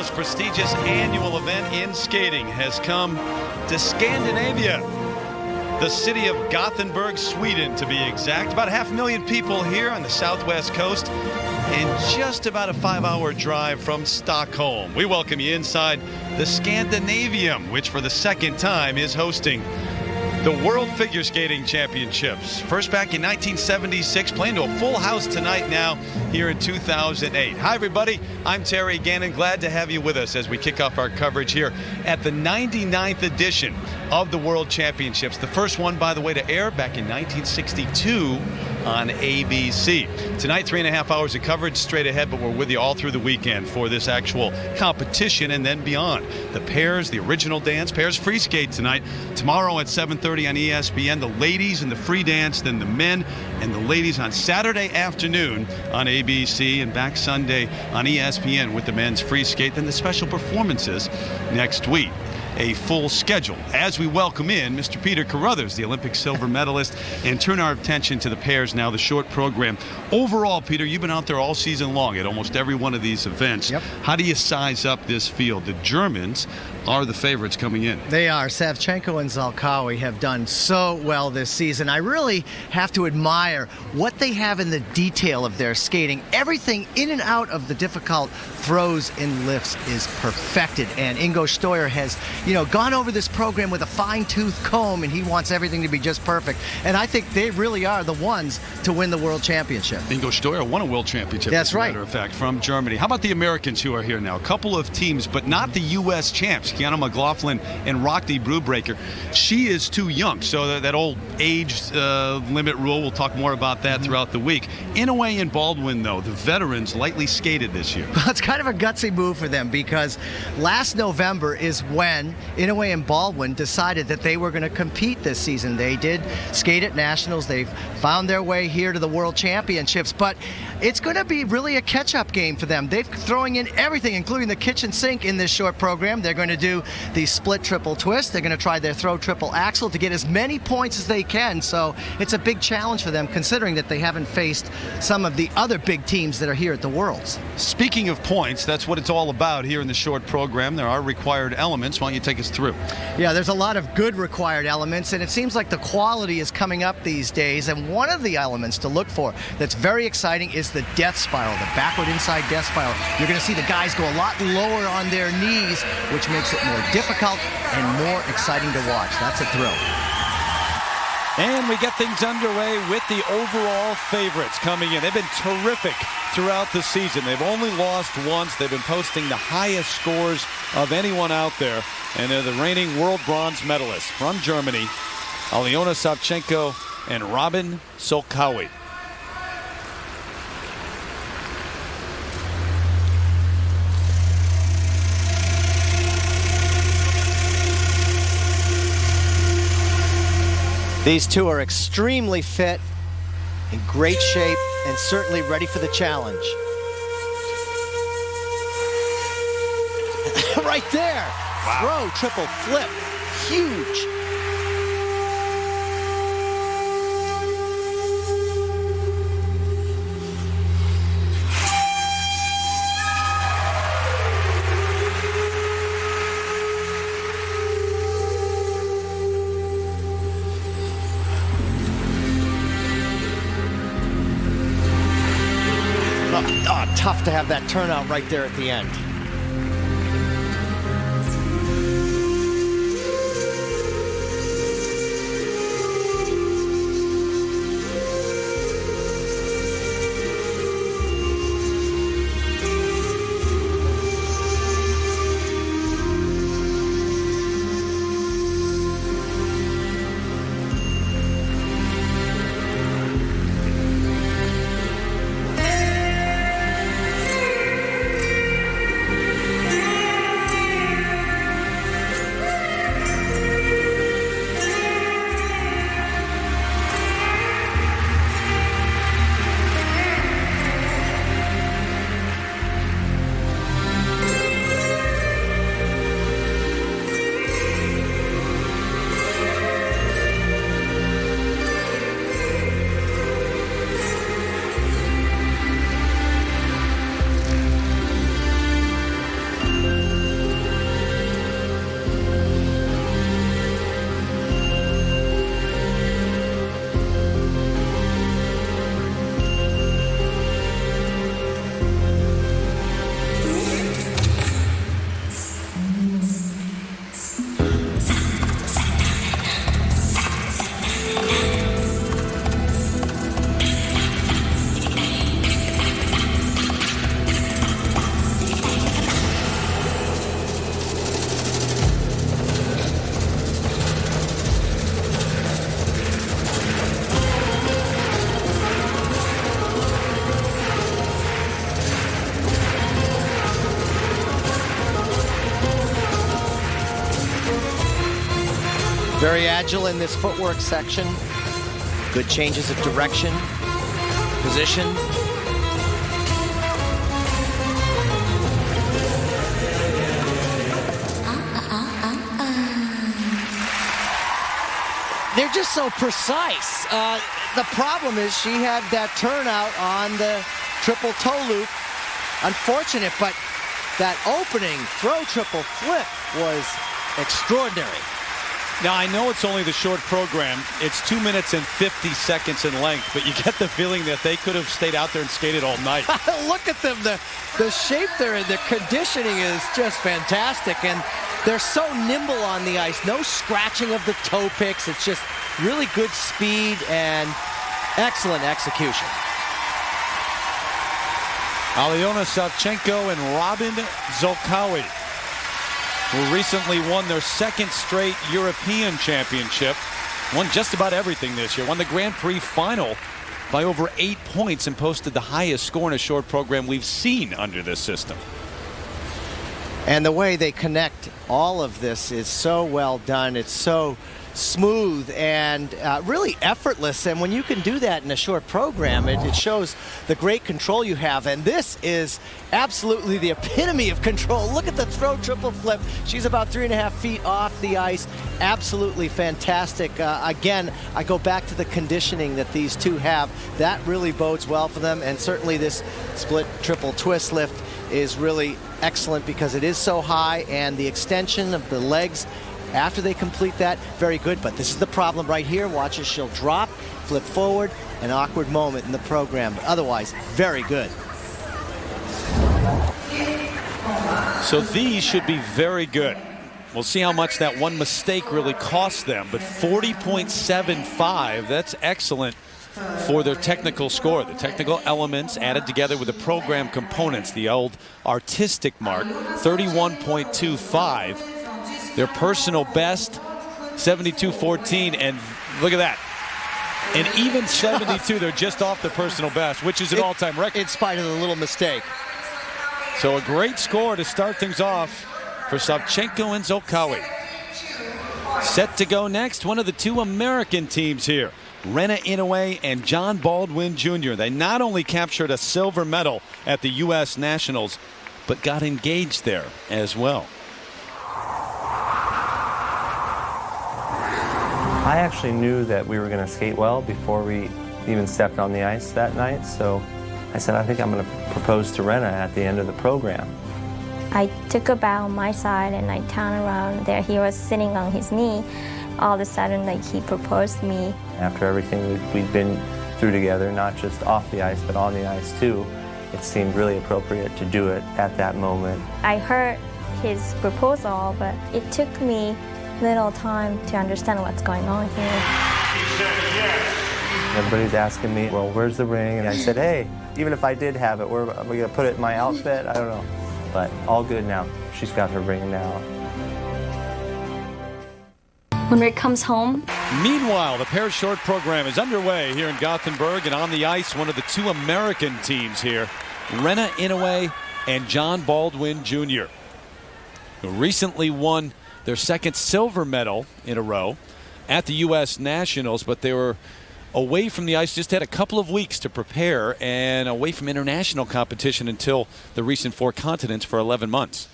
most prestigious annual event in skating has come to Scandinavia. The city of Gothenburg, Sweden, to be exact. About 500,000 people here on the southwest coast, and just about a 5-hour drive from Stockholm. We welcome you inside the Scandinavium, which for the second time is hosting the World Figure Skating Championships. First back in 1976, playing to a full house tonight now here in 2008. Hi, everybody. I'm Terry Gannon. Glad to have you with us as we kick off our coverage here at the 99th edition of the World Championships. The first one, by the way, to air back in 1962 on ABC. Tonight, 3.5 hours of coverage straight ahead, but we're with you all through the weekend for this actual competition and then beyond. The pairs, the original dance, pairs free skate tonight. Tomorrow at 7:30 on ESPN, the ladies and the free dance, then the men and the ladies on Saturday afternoon on ABC, and back Sunday on ESPN with the men's free skate, then the special performances next week. A full schedule as we welcome in Mr. Peter Carruthers, the Olympic silver medalist, and turn our attention to the pairs now, the short program. Overall, Peter, you've been out there all season long at almost every one of these events. Yep. How do you size up this field? The Germans are the favorites coming in. They are. Savchenko and Szolkowy have done so well this season. I really have to admire what they have in the detail of their skating. Everything in and out of the difficult throws and lifts is perfected. And Ingo Steuer has, gone over this program with a fine-tooth comb, and he wants everything to be just perfect. And I think they really are the ones to win the World Championship. Ingo Steuer won a World Championship, That's as a right. matter of fact, from Germany. How about the Americans who are here now? A couple of teams, but not the U.S. champs. Kiana McLaughlin and Rocky Brubaker. She is too young, so that old age limit rule, we'll talk more about that throughout the week. Inoue and Baldwin, though, the veterans, lightly skated this year. Well, it's kind of a gutsy move for them, because last November is when Inoue and Baldwin decided that they were going to compete this season. They did skate at Nationals. They've found their way here to the World Championships, but it's going to be really a catch-up game for them. They're throwing in everything, including the kitchen sink in this short program. They're going to do the split triple twist. They're going to try their throw triple axel to get as many points as they can. So it's a big challenge for them, considering that they haven't faced some of the other big teams that are here at the Worlds. Speaking of points, that's what it's all about here in the short program. There are required elements. Why don't you take us through? Yeah, there's a lot of good required elements, and it seems like the quality is coming up these days. And one of the elements to look for that's very exciting is the death spiral, the backward inside death spiral. You're going to see the guys go a lot lower on their knees, which makes it more difficult and more exciting to watch. That's a thrill. And we get things underway with the overall favorites coming in. They've been terrific throughout the season. They've only lost once. They've been posting the highest scores of anyone out there. And they're the reigning world bronze medalists from Germany, Aliona Savchenko and Robin Szolkowy. These two are extremely fit, in great shape, and certainly ready for the challenge. Right there. Wow. Throw, triple flip. Huge. Tough to have that turnout right there at the end. Very agile in this footwork section. Good changes of direction, position. They're just so precise. The problem is she had that turnout on the triple toe loop. Unfortunate, but that opening throw triple flip was extraordinary. Now, I know it's only the short program. It's 2 minutes and 50 seconds in length, but you get the feeling that they could have stayed out there and skated all night. Look at them. The shape they're in, the conditioning is just fantastic, and they're so nimble on the ice. No scratching of the toe picks. It's just really good speed and excellent execution. Aliona, Savchenko, and Robin Szolkowy, who recently won their second straight European championship, won just about everything this year, won the Grand Prix final by over 8 points and posted the highest score in a short program we've seen under this system. And the way they connect all of this is so well done. It's so smooth and really effortless. And when you can do that in a short program, it shows the great control you have. And this is absolutely the epitome of control. Look at the throw triple flip. She's about 3.5 feet off the ice. Absolutely fantastic. Again, I go back to the conditioning that these two have. That really bodes well for them. And certainly this split triple twist lift is really excellent because it is so high, and the extension of the legs after they complete that, very good. But this is the problem right here. Watch as she'll drop, flip forward, an awkward moment in the program. But otherwise, very good. So these should be very good. We'll see how much that one mistake really cost them. But 40.75, that's excellent for their technical score. The technical elements added together with the program components, the old artistic mark, 31.25. Their personal best, 72.14, and look at that. And even 72, they're just off the personal best, which is an all-time record. In spite of the little mistake. So a great score to start things off for Savchenko and Szolkowy. Set to go next, one of the two American teams here, Rena Inoue and John Baldwin Jr. They not only captured a silver medal at the U.S. Nationals, but got engaged there as well. I actually knew that we were going to skate well before we even stepped on the ice that night, so I said, I think I'm going to propose to Rena at the end of the program. I took a bow on my side and I turned around. There he was sitting on his knee. All of a sudden, like, he proposed me. After everything we'd been through together, not just off the ice, but on the ice too, it seemed really appropriate to do it at that moment. I heard his proposal, but it took me little time to understand what's going on here. Everybody's asking me, well, where's the ring? And I said, hey, even if I did have it, are we going to put it in my outfit? I don't know. But all good now. She's got her ring now. When Rick comes home. Meanwhile, the pair short program is underway here in Gothenburg, and on the ice, one of the two American teams here, Rena Inoue and John Baldwin Jr., who recently won their second silver medal in a row at the U.S. Nationals, but they were away from the ice, just had a couple of weeks to prepare, and away from international competition until the recent four continents for 11 months.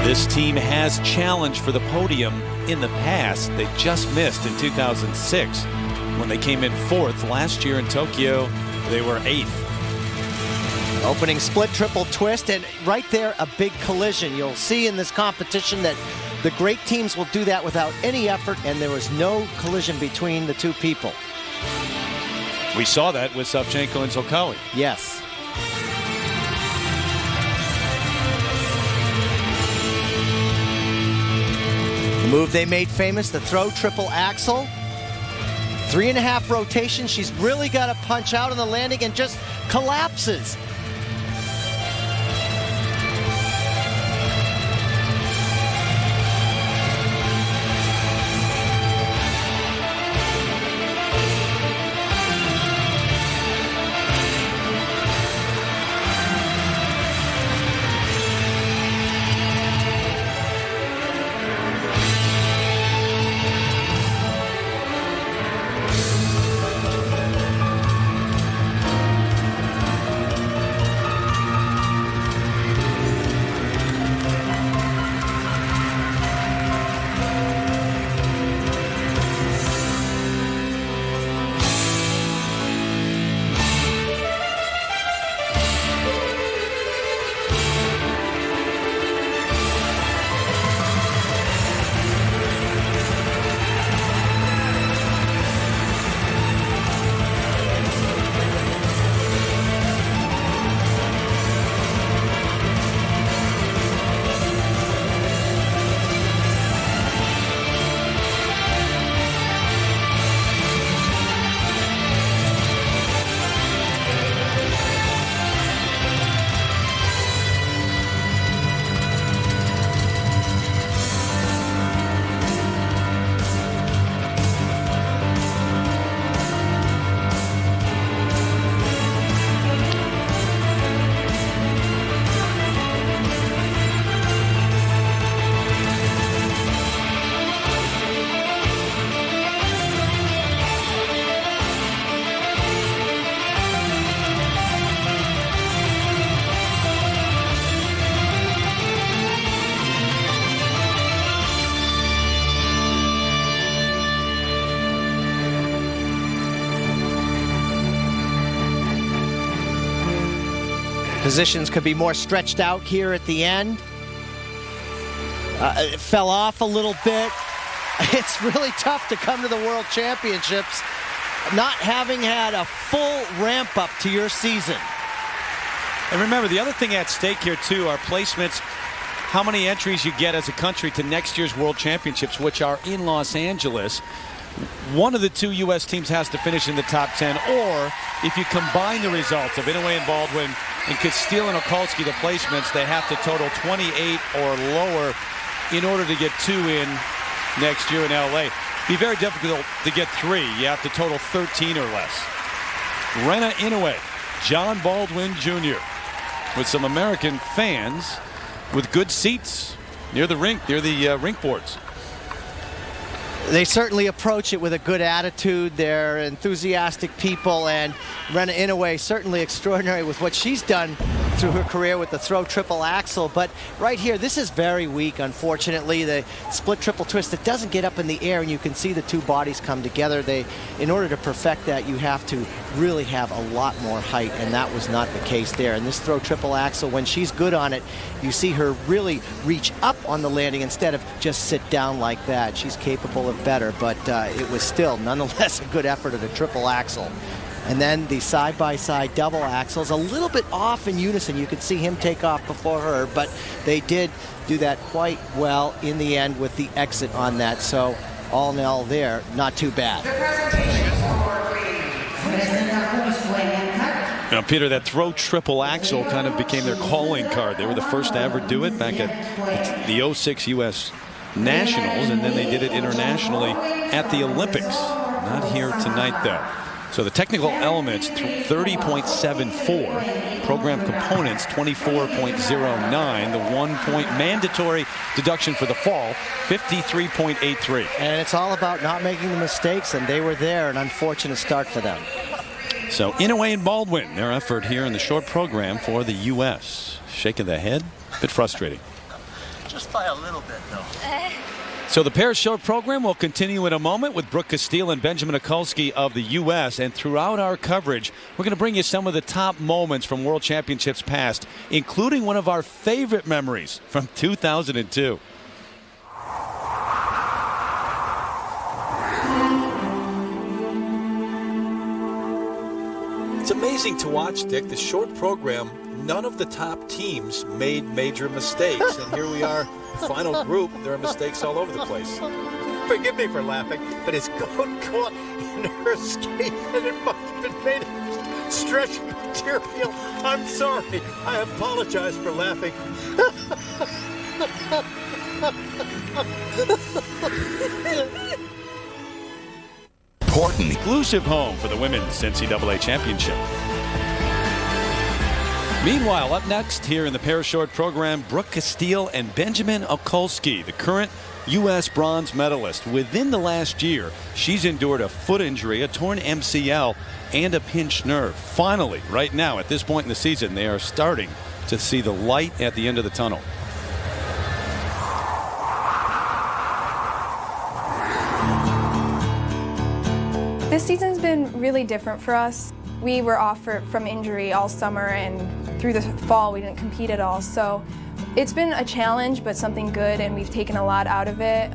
This team has challenged for the podium in the past. They just missed in 2006 when they came in fourth. Last year in Tokyo, they were eighth. Opening split triple twist, and right there a big collision. You'll see in this competition that the great teams will do that without any effort, and there was no collision between the two people. We saw that with Savchenko and Szolkowy. Yes. The move they made famous, the throw triple axel. 3.5 rotation. She's really got to punch out on the landing and just collapses. Positions could be more stretched out here at the end. It fell off a little bit. It's really tough to come to the World Championships not having had a full ramp up to your season. And remember, the other thing at stake here, too, are placements, how many entries you get as a country to next year's World Championships, which are in Los Angeles. One of the two U.S. teams has to finish in the top 10, or if you combine the results of Inoue and Baldwin and Castile and Okolski, the placements, they have to total 28 or lower in order to get 2 in next year in L.A. Be very difficult to get 3. You have to total 13 or less. Rena Inoue, John Baldwin Jr., with some American fans with good seats near the rink, near the rink boards. They certainly approach it with a good attitude. They're enthusiastic people, and Rena Inoue certainly extraordinary with what she's done through her career with the throw triple axel. But right here, this is very weak, unfortunately. The split triple twist, it doesn't get up in the air, and you can see the two bodies come together. In order to perfect that, you have to really have a lot more height, and that was not the case there. And this throw triple axel, when she's good on it, you see her really reach up on the landing instead of just sit down like that. She's capable of better, but it was still nonetheless a good effort at a triple axel. And then the side-by-side double axles, a little bit off in unison. You could see him take off before her, but they did do that quite well in the end with the exit on that. So all in all there, not too bad. Now, Peter, that throw triple axel kind of became their calling card. They were the first to ever do it back at the 06 U.S. Nationals, and then they did it internationally at the Olympics. Not here tonight, though. So the technical elements, 30.74. Program components, 24.09. The 1 point mandatory deduction for the fall, 53.83. And it's all about not making the mistakes, and they were there. An unfortunate start for them. So Inoue and Baldwin, their effort here in the short program for the U.S. Shaking the head, a bit frustrating. Just by a little bit, though. So the pair short program will continue in a moment with Brooke Castile and Benjamin Okolski of the U.S. And throughout our coverage, we're going to bring you some of the top moments from World Championships past, including one of our favorite memories from 2002. It's amazing to watch, Dick. The short program, none of the top teams made major mistakes. And here we are, final group. There are mistakes all over the place. Forgive me for laughing, but his coat caught in her skate and it must have been made of stretch material. I'm sorry. I apologize for laughing. Important exclusive home for the women's NCAA championship. Meanwhile, up next here in the pair short program, Brooke Castile and Benjamin Okolski, the current U.S. bronze medalist. Within the last year, she's endured a foot injury, a torn MCL, and a pinched nerve. Finally, right now, at this point in the season, they are starting to see the light at the end of the tunnel. This season's been really different for us. We were off from injury all summer, and through the fall we didn't compete at all. So it's been a challenge, but something good, and we've taken a lot out of it.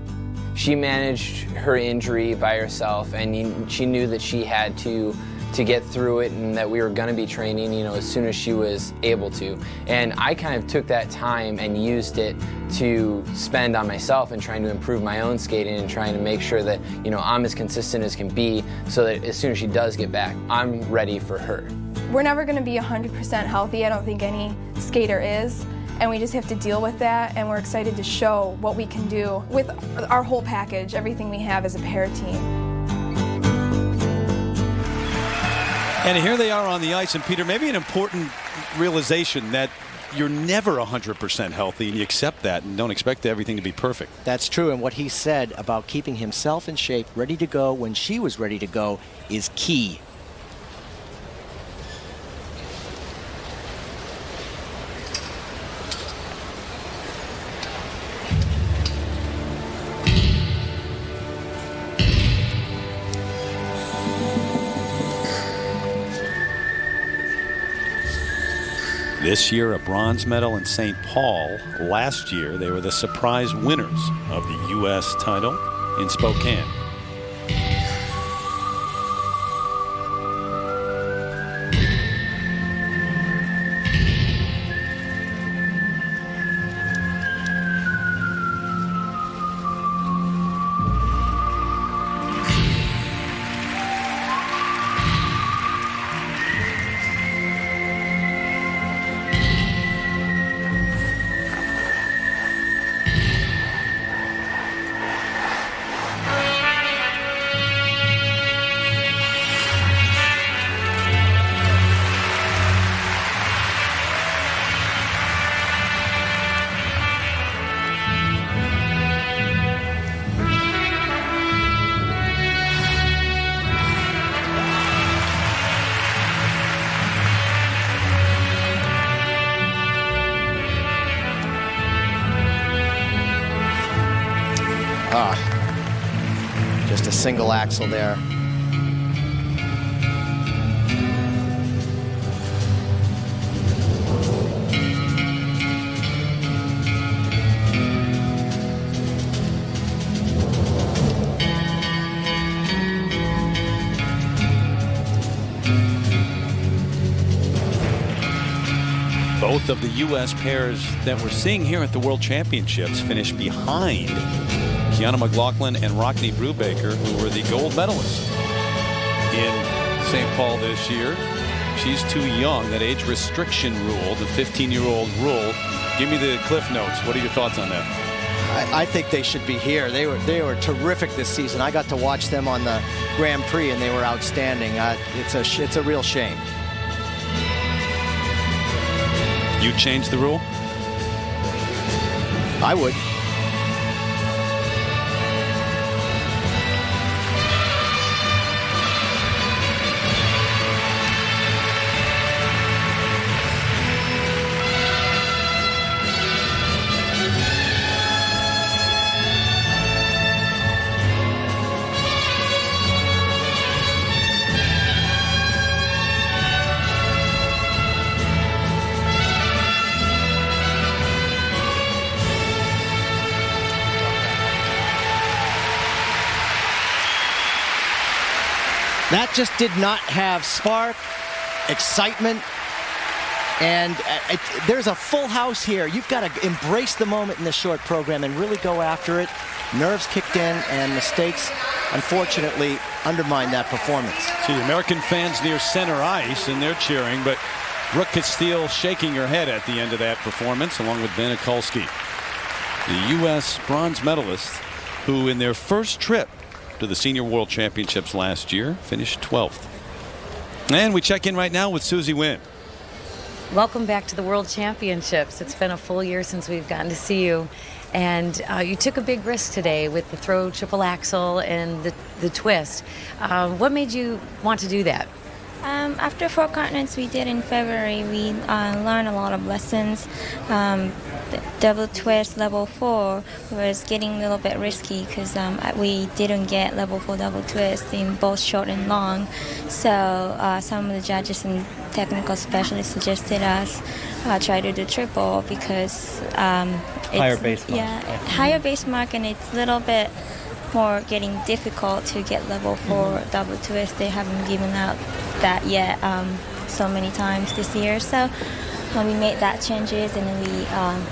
She managed her injury by herself, and she knew that she had to get through it, and that we were going to be training, as soon as she was able to. And I kind of took that time and used it to spend on myself and trying to improve my own skating and trying to make sure that, I'm as consistent as can be, so that as soon as she does get back, I'm ready for her. We're never going to be 100% healthy. I don't think any skater is. And we just have to deal with that, and we're excited to show what we can do with our whole package, everything we have as a pair team. And here they are on the ice, and Peter, maybe an important realization that you're never 100% healthy, and you accept that and don't expect everything to be perfect. That's true, and what he said about keeping himself in shape, ready to go when she was ready to go, is key. This year, a bronze medal in St. Paul. Last year, they were the surprise winners of the U.S. title in Spokane. Just a single axle there. Both of the U.S. pairs that we're seeing here at the World Championships finished behind Kiana McLaughlin and Rockne Brubaker, who were the gold medalists in St. Paul this year. She's too young. That age restriction rule, the 15-year-old rule. Give me the cliff notes. What are your thoughts on that? I think they should be here. They were terrific this season. I got to watch them on the Grand Prix, and they were outstanding. It's a real shame. You change the rule? I would. That just did not have spark, excitement, and there's a full house here. You've got to embrace the moment in this short program and really go after it. Nerves kicked in, and mistakes, unfortunately, undermined that performance. See, American fans near center ice, and they're cheering, but Brooke Castile shaking her head at the end of that performance, along with Ben Okolski, the U.S. bronze medalists, who in their first trip to the Senior World Championships last year finished 12th. And we check in right now with Susie Wynn. Welcome back to the World Championships. It's been a full year since we've gotten to see you. And you took a big risk today with the throw triple axel and the twist. What made you want to do that? After 4 continents we did in February, we learned a lot of lessons. The double twist level 4 was getting a little bit risky because we didn't get level 4 double twist in both short and long. So some of the judges and technical specialists suggested us try to do triple because it's higher base mark. Yeah, higher base mark, and it's a little bit more getting difficult to get level 4 double twist. They haven't given out that yet so many times this year. So we made that changes, and then we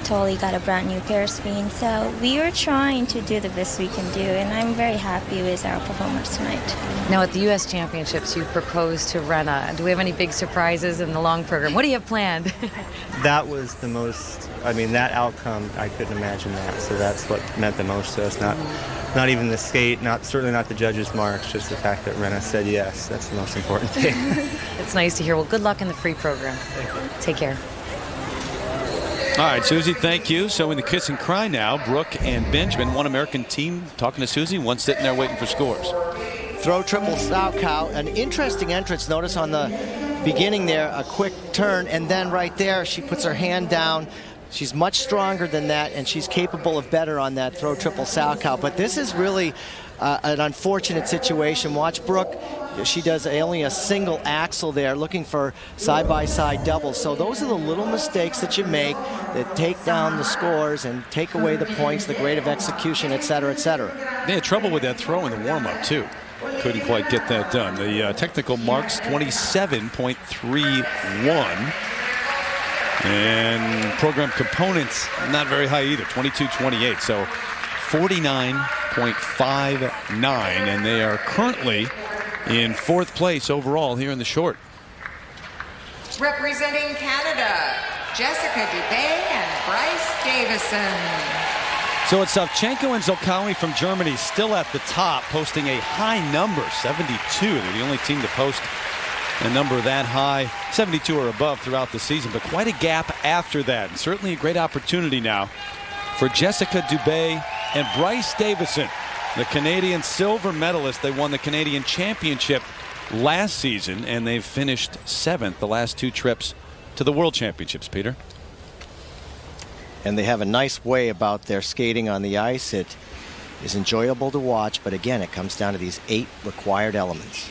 totally got a brand new pair spin. So we were trying to do the best we can do, and I'm very happy with our performance tonight. Now at the U.S. Championships, you proposed to Rena. Do we have any big surprises in the long program? What do you have planned? That was the most, I mean, that outcome, I couldn't imagine that. So that's what meant the most to us. Not even the skate, certainly not the judges' marks, just the fact that Rena said yes. That's the most important thing. It's nice to hear. Well, good luck in the free program. Take care. All right, Susie, thank you. So in the kiss and cry now, Brooke and Benjamin, one American team talking to Susie, one sitting there waiting for scores. Throw triple Szolkowy, an interesting entrance. Notice on the beginning there, a quick turn, and then right there, she puts her hand down. She's much stronger than that, and she's capable of better on that throw triple Szolkowy. But this is really an unfortunate situation. Watch Brooke. She does only a single axel there, looking for side-by-side doubles. So those are the little mistakes that you make that take down the scores and take away the points, the grade of execution, et cetera, et cetera. They had trouble with that throw in the warm-up, too. Couldn't quite get that done. The technical marks, 27.31. And program components, not very high either, 22.28. So 49.59. And they are currently in 4th place overall here in the short. Representing Canada, Jessica Dubé and Bryce Davison. So it's Savchenko and Szolkowy from Germany still at the top, posting a high number, 72. They're the only team to post a number that high, 72 or above throughout the season, but quite a gap after that. And certainly a great opportunity now for Jessica Dubé and Bryce Davison, the Canadian silver medalist. They won the Canadian Championship last season, and they've finished 7th the last 2 trips to the World Championships, Peter. And they have a nice way about their skating on the ice. It is enjoyable to watch, but again, it comes down to these 8 required elements.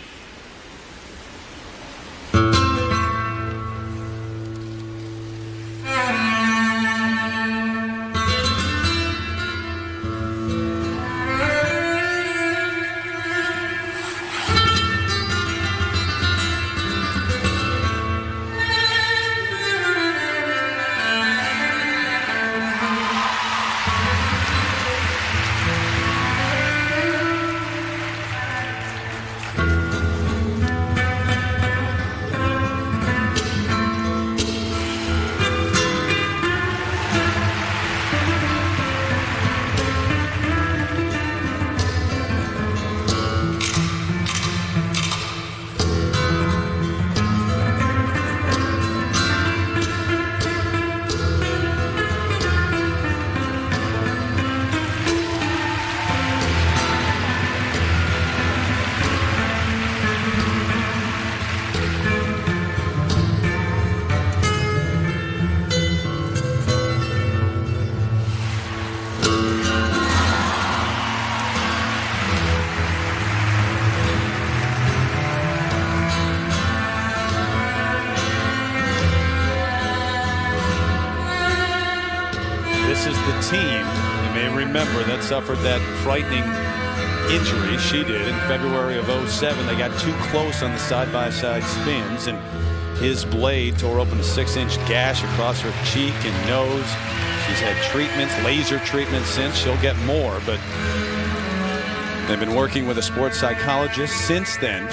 That suffered that frightening injury. She did in February of 07. They got too close on the side-by-side spins, and his blade tore open a 6-inch gash across her cheek and nose. She's had treatments, laser treatments since. She'll get more, but they've been working with a sports psychologist since then.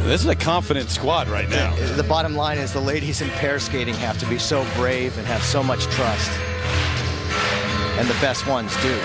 This is a confident squad right now. The bottom line is the ladies in pair skating have to be so brave and have so much trust. And the best ones do.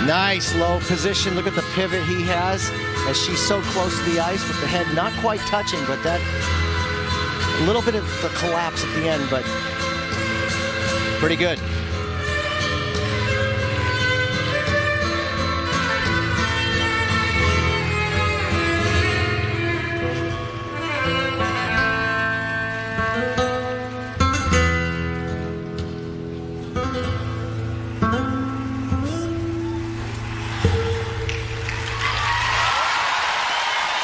Nice low position. Look at the pivot he has as she's so close to the ice with the head not quite touching, but that a little bit of a collapse at the end, but pretty good.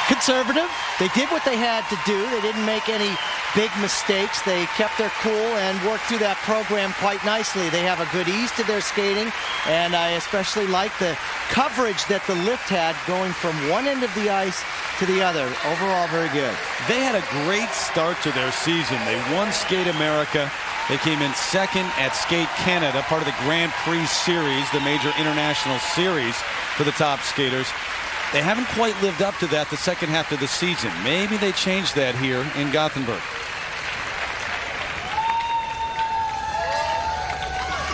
Conservative. They did what they had to do. They didn't make any big mistakes. They kept their cool and worked through that program quite nicely. They have a good ease to their skating, and I especially like the coverage that the lift had going from one end of the ice to the other. Overall, very good. They had a great start to their season. They won Skate America. They came in second at Skate Canada, part of the Grand Prix Series, the major international series for the top skaters. They haven't quite lived up to that the second half of the season. Maybe they change that here in Gothenburg.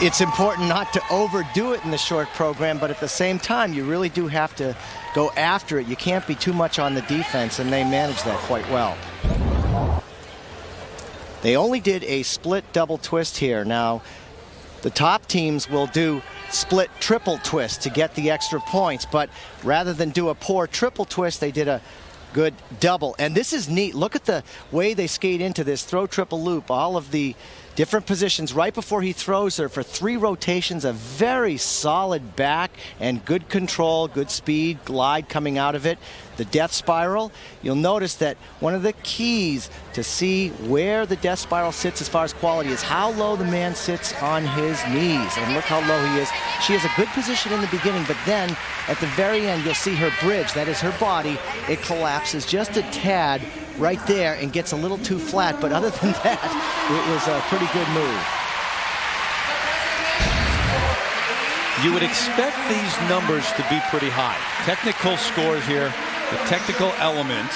It's important not to overdo it in the short program, but at the same time, you really do have to go after it. You can't be too much on the defense, and they manage that quite well. They only did a split double twist here. Now, the top teams will do split triple twist to get the extra points, but rather than do a poor triple twist, they did a good double. And this is neat. Look at the way they skate into this throw triple loop. All of the different positions right before he throws her for 3 rotations, a very solid back and good control, good speed, glide coming out of it. The death spiral, you'll notice that one of the keys to see where the death spiral sits as far as quality is how low the man sits on his knees. And look how low he is. She has a good position in the beginning, but then at the very end, you'll see her bridge. That is her body. It collapses just a tad right there and gets a little too flat, but other than that, it was a pretty good move. You would expect these numbers to be pretty high. Technical scores here, the technical element,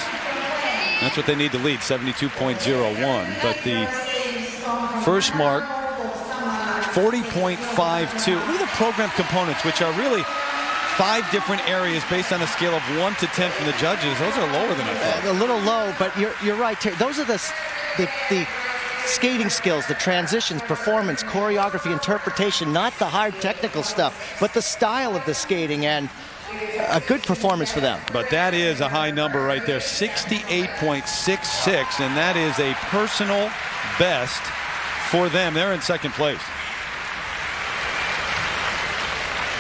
that's what they need to lead, 72.01, but the first mark, 40.52. Look at the program components, which are really 5 different areas based on a scale of 1 to 10 from the judges. Those are lower than I thought. A little low, but you're right, Terry. Those are the skating skills, the transitions, performance, choreography, interpretation, not the hard technical stuff, but the style of the skating, and a good performance for them. But that is a high number right there, 68.66, and that is a personal best for them. They're in second place.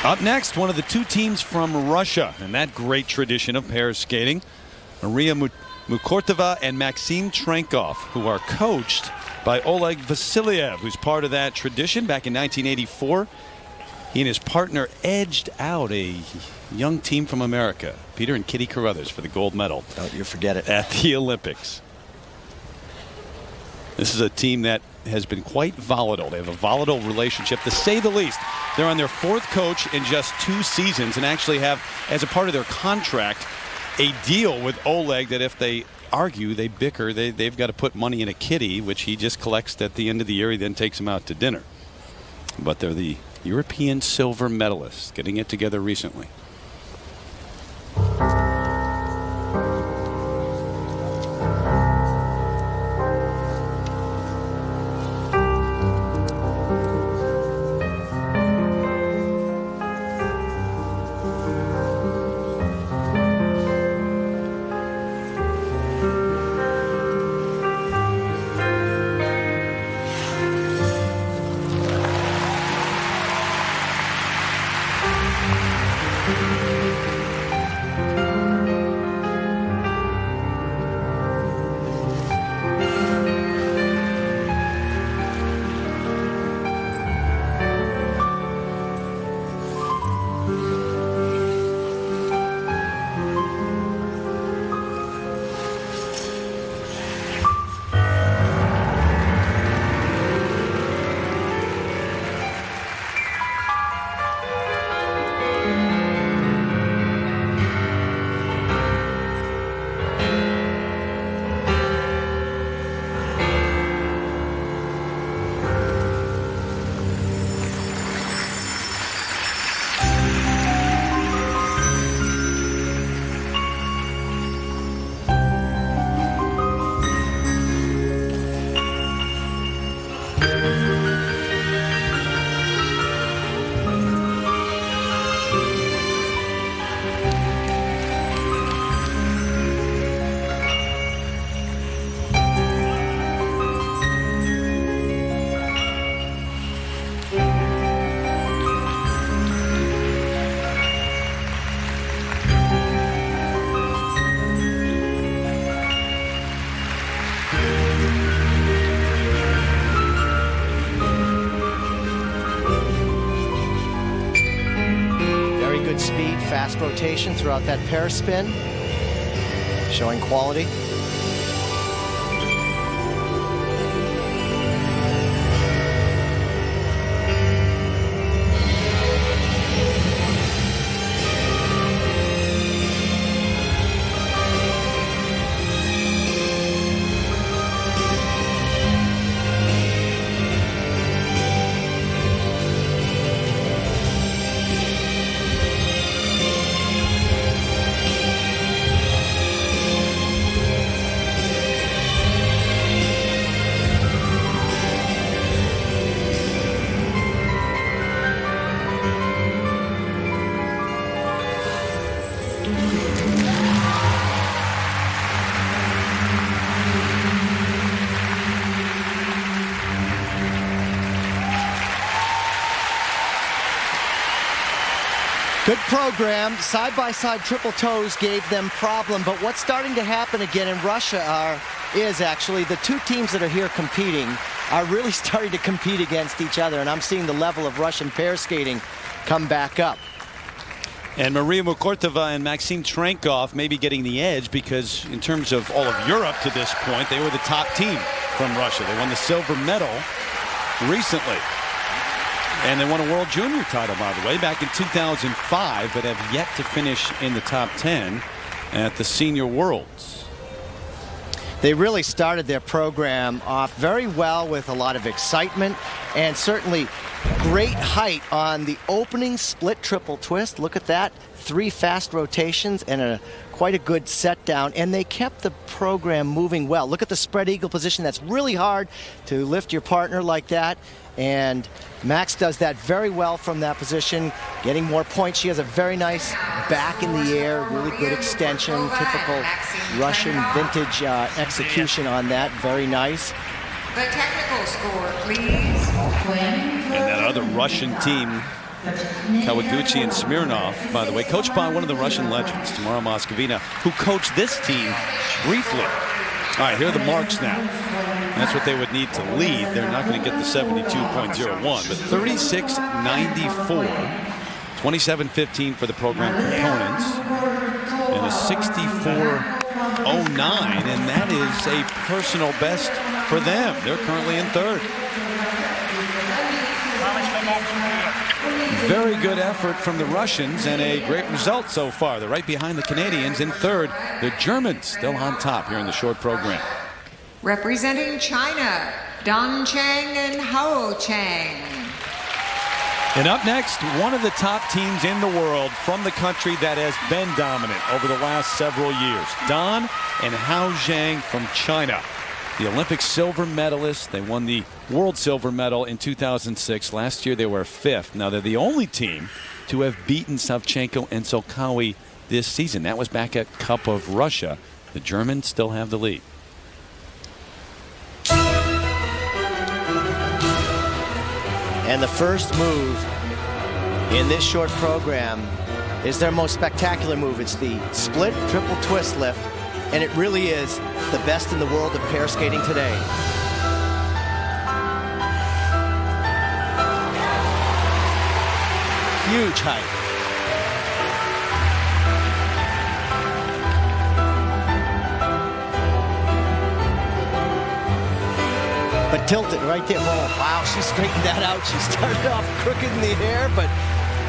Up next, one of the 2 teams from Russia, and that great tradition of pair skating, Maria Mukhortova and Maxim Trankov, who are coached by Oleg Vasiliev, who's part of that tradition. Back in 1984, he and his partner edged out a young team from America, Peter and Kitty Carruthers, for the gold medal. Don't you forget it. At the Olympics. This is a team that has been quite volatile. They have a volatile relationship, to say the least. They're on their 4th coach in just 2 seasons and actually have, as a part of their contract, a deal with Oleg that if they argue, they bicker, they've got to put money in a kitty, which he just collects at the end of the year. He then takes them out to dinner. But they're the European silver medalists, getting it together recently. Fast rotation throughout that pair spin, showing quality. Good program. Side-by-side triple toes gave them problem, but what's starting to happen again in Russia is actually the two teams that are here competing are really starting to compete against each other, and I'm seeing the level of Russian pair skating come back up. And Maria Mukhortova and Maxim Trankov may be getting the edge because in terms of all of Europe to this point, they were the top team from Russia. They won the silver medal recently. And they won a World Junior title, by the way, back in 2005, but have yet to finish in the top 10 at the Senior Worlds. They really started their program off very well with a lot of excitement and certainly great height on the opening split triple twist. Look at that. 3 fast rotations and quite a good set down, and they kept the program moving well. Look at the spread eagle position. That's really hard to lift your partner like that, and Max does that very well from that position, getting more points. She has a very nice back in the air, really good extension, typical Russian vintage execution on that. Very nice. The technical score, please. And that other Russian team, Kawaguchi and Smirnov, by the way, coached by one of the Russian legends, Tamara Moscovina, who coached this team briefly. All right, here are the marks now. That's what they would need to lead. They're not going to get the 72.01, but 36.94, 27.15 for the program components, and a 64.09, and that is a personal best for them. They're currently in third. Very good effort from the Russians and a great result so far. They're right behind the Canadians in third. The Germans still on top here in the short program. Representing China, Dong Chang and Hao Chang. And up next, one of the top teams in the world from the country that has been dominant over the last several years. Dan and Hao Zhang from China. The Olympic silver medalists. They won the world silver medal in 2006. Last year they were 5th. Now they're the only team to have beaten Savchenko and Szolkowy this season. That was back at Cup of Russia. The Germans still have the lead. And the first move in this short program is their most spectacular move. It's the split triple twist lift, and it really is the best in the world of pair skating today. Huge height. But tilted right there. Oh, wow, she straightened that out. She started off crooked in the air, but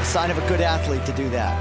a sign of a good athlete to do that.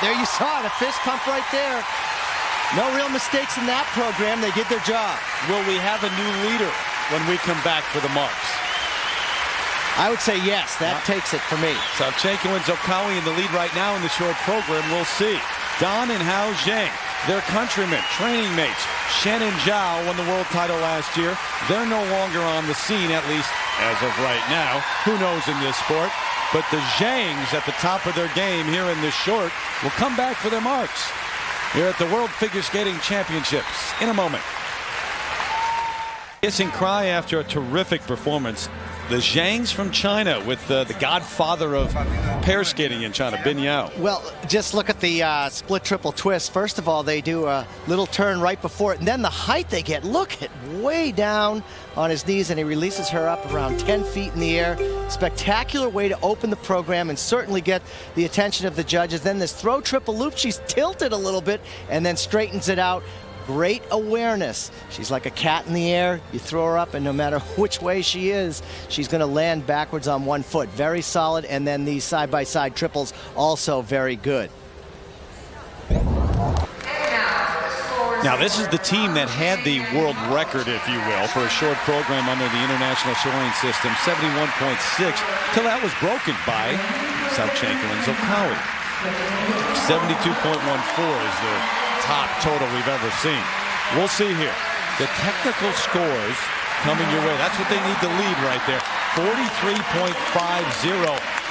There you saw it, a fist pump right there. No real mistakes in that program. They did their job. Will we have a new leader when we come back for the marks? I would say yes. That takes it for me. Savchenko and Szolkowy in the lead right now in the short program. We'll see. Dan and Hao Zhang, their countrymen, training mates. Shen and Zhao won the world title last year. They're no longer on the scene, at least as of right now. Who knows in this sport? But the Zhangs at the top of their game here in this short will come back for their marks here at the World Figure Skating Championships in a moment. Kiss and cry after a terrific performance. The Zhangs from China with the godfather of pair skating in China, Bin Yao. Well, just look at the split triple twist. First of all, they do a little turn right before it, and then the height they get. Look at way down on his knees, and he releases her up around 10 feet in the air. Spectacular way to open the program and certainly get the attention of the judges. Then this throw triple loop, she's tilted a little bit and then straightens it out. Great awareness. She's like a cat in the air. You throw her up, and no matter which way she is, she's going to land backwards on one foot. Very solid, and then these side-by-side triples also very good. Now, this is the team that had the world record, if you will, for a short program under the International Scoring System, 71.6, till that was broken by Savchenko and Szolkowy. 72.14 is the top total we've ever seen. We'll see here. The technical scores coming your way. That's what they need to lead right there. 43.50.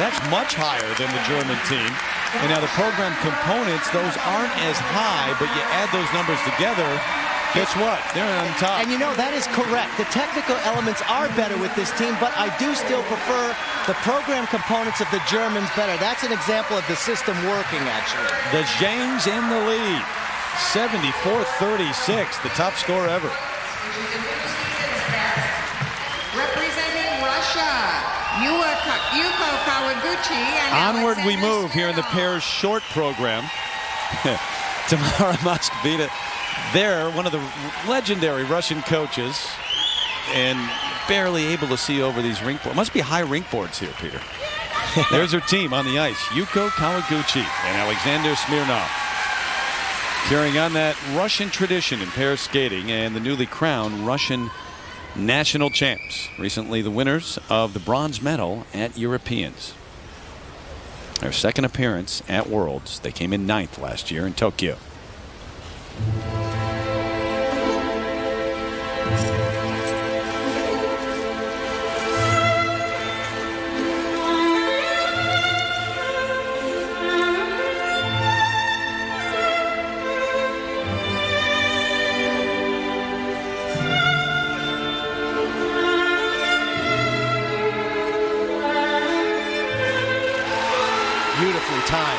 That's much higher than the German team. And now the program components, those aren't as high, but you add those numbers together, guess what? They're on top. And you know, that is correct. The technical elements are better with this team, but I do still prefer the program components of the Germans better. That's an example of the system working, actually. The Zhangs in the lead. 74-36, the top score ever. Representing Russia, Yuko Kawaguchi. And onward we move here in the pairs short program. Tamara Moskvita, they're one of the legendary Russian coaches and barely able to see over these rink boards. Must be high rink boards here, Peter. There's her team on the ice. Yuko Kawaguchi and Alexander Smirnov. Carrying on that Russian tradition in pair skating and the newly crowned Russian national champs. Recently the winners of the bronze medal at Europeans. Their second appearance at Worlds. They came in 9th last year in Tokyo. Beautifully timed.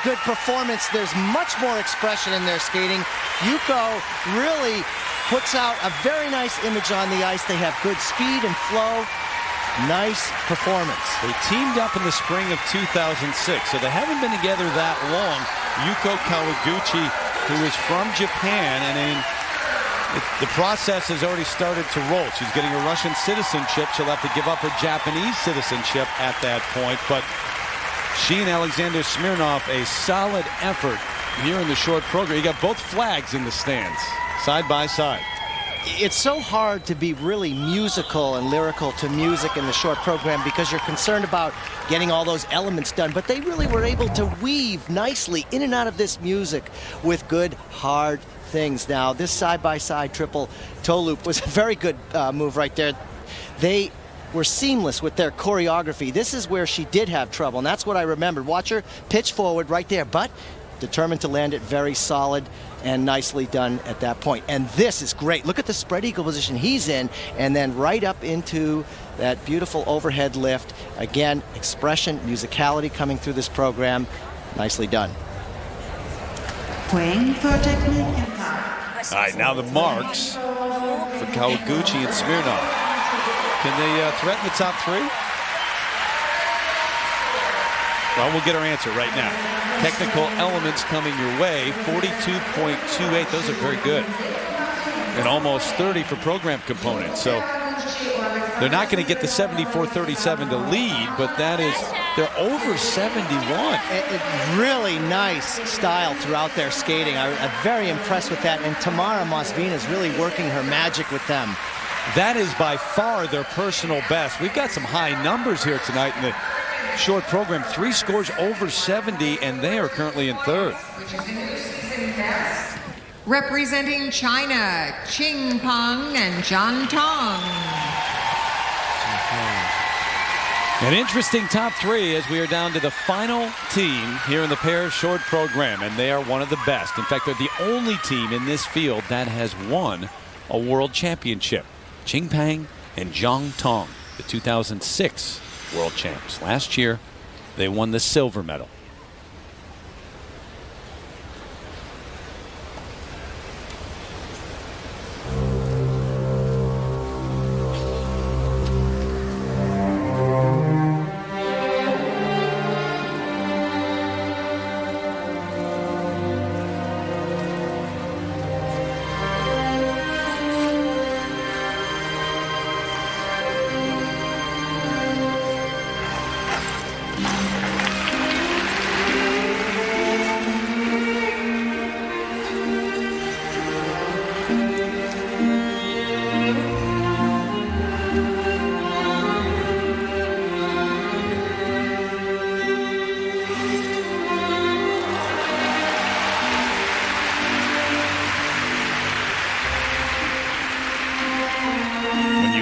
good performance. There's much more expression in their skating. Yuko really puts out a very nice image on the ice. They have good speed and flow. Nice performance. They teamed up in the spring of 2006, so they haven't been together that long. Yuko Kawaguchi, who is from Japan, and the process has already started to roll. She's getting a Russian citizenship. She'll have to give up her Japanese citizenship at that point, but she and Alexander Smirnov, a solid effort here in the short program. You got both flags in the stands, side by side. It's so hard to be really musical and lyrical to music in the short program because you're concerned about getting all those elements done, but they really were able to weave nicely in and out of this music with good, hard things. Now, this side-by-side triple toe loop was a very good move right there. They were seamless with their choreography. This is where she did have trouble, and that's what I remembered. Watch her pitch forward right there, but determined to land it very solid and nicely done at that point. And this is great. Look at the spread eagle position he's in, and then right up into that beautiful overhead lift. Again, expression, musicality coming through this program. Nicely done. All right, now the marks for Kawaguchi and Smirnov. Can they threaten the top three? Well, we'll get our answer right now. Technical elements coming your way, 42.28. Those are very good. And almost 30 for program components. So they're not going to get the 74-37 to lead, but that is, they're over 71. Really nice style throughout their skating. I'm very impressed with that. And Tamara Mosvina is really working her magic with them. That is by far their personal best. We've got some high numbers here tonight in the short program. 3 scores over 70, and they are currently in third. Representing China, Qing Peng and Jian Tong. An interesting top three as we are down to the final team here in the pair short program, and they are one of the best. In fact, they're the only team in this field that has won a world championship. Qing Peng and Jian Tong, the 2006 world champs. Last year, they won the silver medal.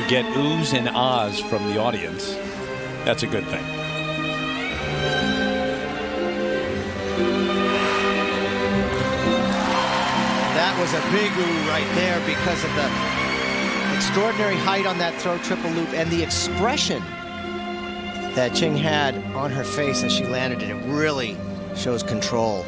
Get oohs and ahs from the audience. That's a good thing. That was a big ooh right there because of the extraordinary height on that throw triple loop and the expression that Qing had on her face as she landed it. It really shows control.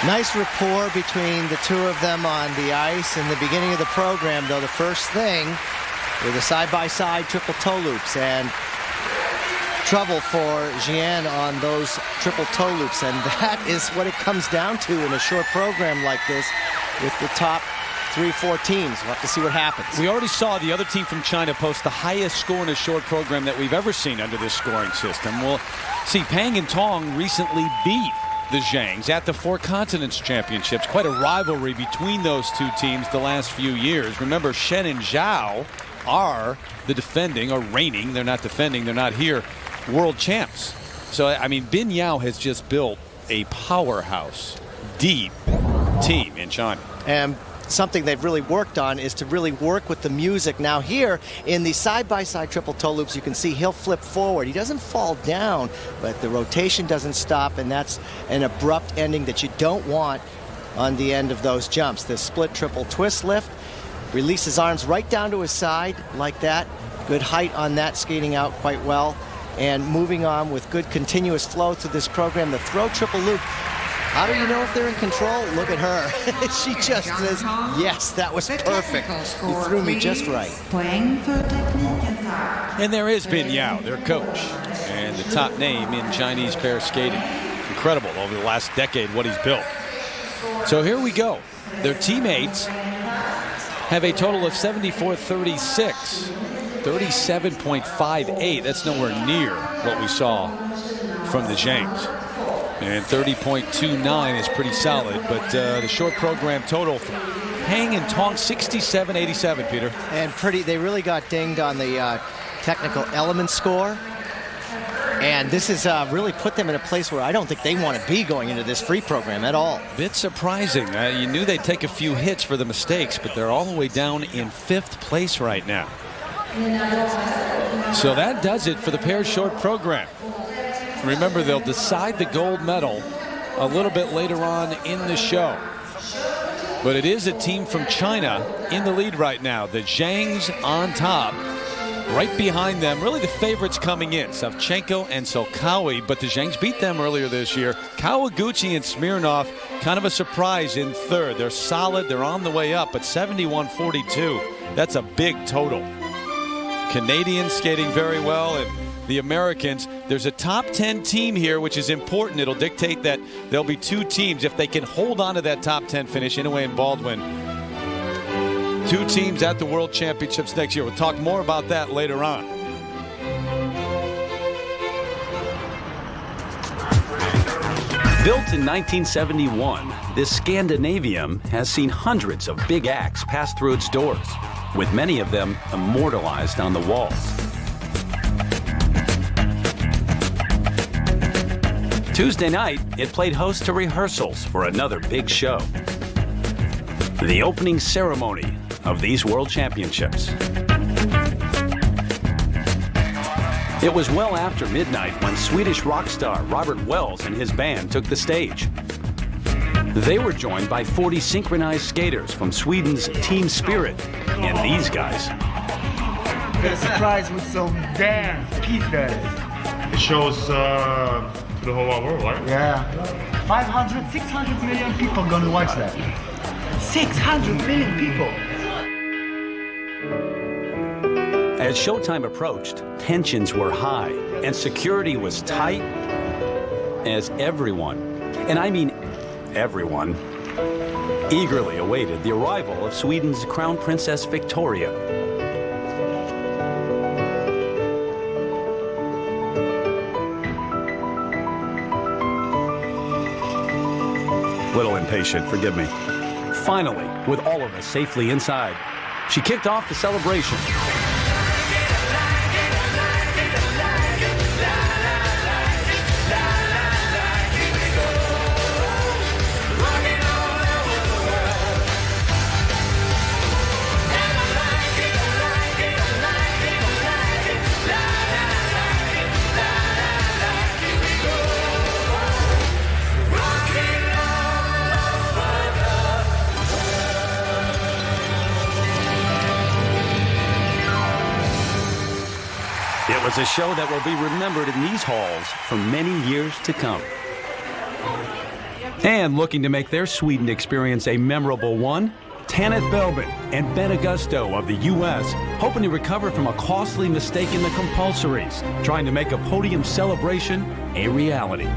Nice rapport between the two of them on the ice. In the beginning of the program, though, the first thing were the side-by-side triple toe loops, and trouble for Jian on those triple toe loops, and that is what it comes down to in a short program like this with the top 3-4 teams. We'll have to see what happens. We already saw the other team from China post the highest score in a short program that we've ever seen under this scoring system. We'll see Pang and Tong recently beat the Zhangs at the Four Continents Championships. Quite a rivalry between those two teams the last few years. Remember, Shen and Zhao are the defending, or reigning, they're not defending, they're not here, world champs. So, I mean, Bin Yao has just built a powerhouse, deep team in China. And something they've really worked on is to really work with the music. Now here in the side-by-side triple toe loops, you can see he'll flip forward. He doesn't fall down, but the rotation doesn't stop, and that's an abrupt ending that you don't want on the end of those jumps. The split triple twist lift, release his arms right down to his side like that. Good height on that, skating out quite well. And moving on with good continuous flow through this program, the throw triple loop. How do you know if they're in control? Look at her. She just says, yes, that was perfect. You threw me just right. And there is Bin Yao, their coach, and the top name in Chinese pair skating. Incredible over the last decade what he's built. So here we go. Their teammates have a total of 74-36. 37.58. That's nowhere near what we saw from the Zhangs. And 30.29 is pretty solid, but the short program total for Pang and Tong, 67-87, Peter. And they really got dinged on the technical element score. And this has really put them in a place where I don't think they want to be going into this free program at all. Bit surprising. You knew they'd take a few hits for the mistakes, but they're all the way down in 5th place right now. So that does it for the pair short program. Remember, they'll decide the gold medal a little bit later on in the show. But it is a team from China in the lead right now. The Zhangs on top. Right behind them, really the favorites coming in, Savchenko and Szolkowy, but the Zhangs beat them earlier this year. Kawaguchi and Smirnov, kind of a surprise in 3rd. They're solid, they're on the way up, but 71-42, that's a big total. Canadians skating very well, and the Americans, there's a top 10 team here, which is important. It'll dictate that there'll be 2 teams, if they can hold on to that top 10 finish, Inoue and Baldwin. 2 teams at the World Championships next year. We'll talk more about that later on. Built in 1971, this Scandinavium has seen hundreds of big acts pass through its doors, with many of them immortalized on the walls. Tuesday night, it played host to rehearsals for another big show. The opening ceremony of these World Championships. It was well after midnight when Swedish rock star Robert Wells and his band took the stage. They were joined by 40 synchronized skaters from Sweden's Team Spirit and these guys. The surprise with some dance, peace dance. It shows to the whole world, right? Yeah. 500, 600 million people gonna watch that. 600 million people. As showtime approached, tensions were high and security was tight as everyone, and I mean everyone, eagerly awaited the arrival of Sweden's Crown Princess Victoria. Little impatient, forgive me. Finally, with all of us safely inside, she kicked off the celebration. It was a show that will be remembered in these halls for many years to come. And looking to make their Sweden experience a memorable one, Tanith Belbin and Ben Augusto of the U.S. hoping to recover from a costly mistake in the compulsories, trying to make a podium celebration a reality.